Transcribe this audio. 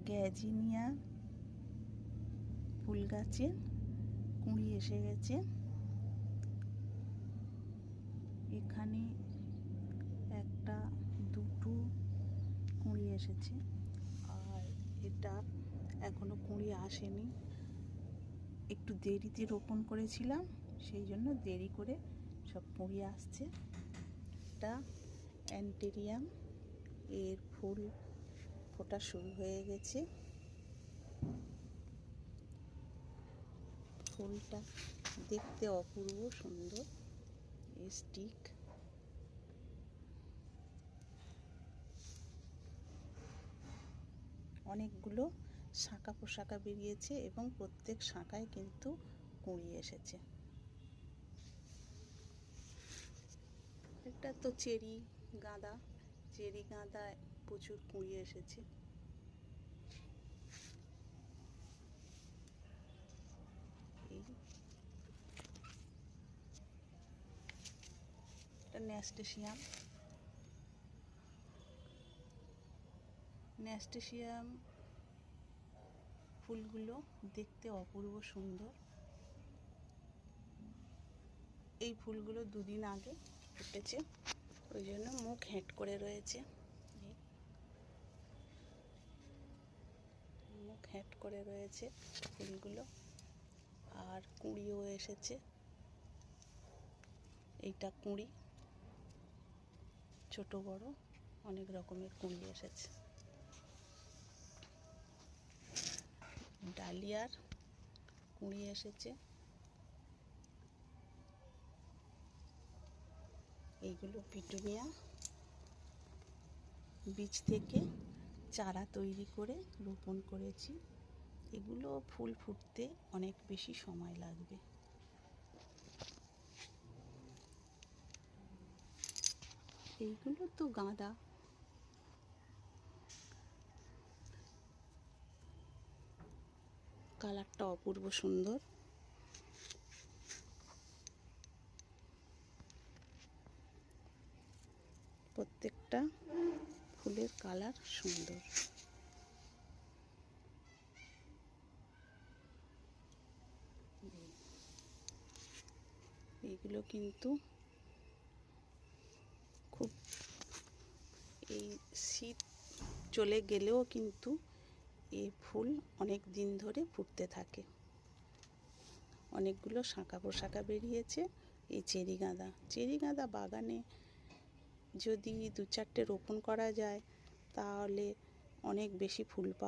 Gazania ফুল গাছের কুঁড়ি এসে গেছে। এখানে একটা দুটো কুঁড়ি এসেছে, আর এটা এখনো কুঁড়ি আসেনি। একটু দেরিতে রোপণ করেছিলাম, সেই জন্য দেরি করে সব কুঁড়ি আসছে। এটা অ্যান্টেরিয়াম, এর ফুল ফোটা শুরু হয়ে গেছে। ফুলটা দেখতে অপূর্ব সুন্দর। স্টিক অনেকগুলো শাখা পোশাকা বেরিয়েছে এবং প্রত্যেক শাখায় কিন্তু কুঁড়ি এসেছে। এটা তো চেরি গাঁদা, চেরি গাঁদায় প্রচুর কুঁড়ি এসেছে। এটা ন্যাস্টেসিয়াম, ন্যাস্টেসিয়াম ফুলগুলো দেখতে অপূর্ব সুন্দর। এই ফুলগুলো দুদিন আগে ফুটেছে, ওই জন্য মুখ হেঁট করে রয়েছে। মুখ হেঁট করে রয়েছে ফুলগুলো, আর কুঁড়িও এসেছে। এইটা কুঁড়ি, ছোট বড় অনেক রকমের কুঁড়ি এসেছে। ডালিয়ার কুঁড়ি এসেছে। এইগুলো পিটুনিয়া, বীজ থেকে চারা তৈরি করে রোপণ করেছি। এগুলো ফুল ফুটতে অনেক বেশি সময় লাগবে। এইগুলো তো গাঁদা, কালারটা অপূর্ব সুন্দর। প্রত্যেকটা ফুলের কালার সুন্দর। এইগুলো কিন্তু খুব, এই শীত চলে গেলেও কিন্তু এই ফুল অনেক দিন ধরে ফুটতে থাকে। অনেকগুলো শাখা পোশাকা বেরিয়েছে। এই চেরি গাঁদা, চেরি গাঁদা বাগানে যদি দু চারটে রোপণ করা যায় তাহলে অনেক বেশি ফুল পাওয়া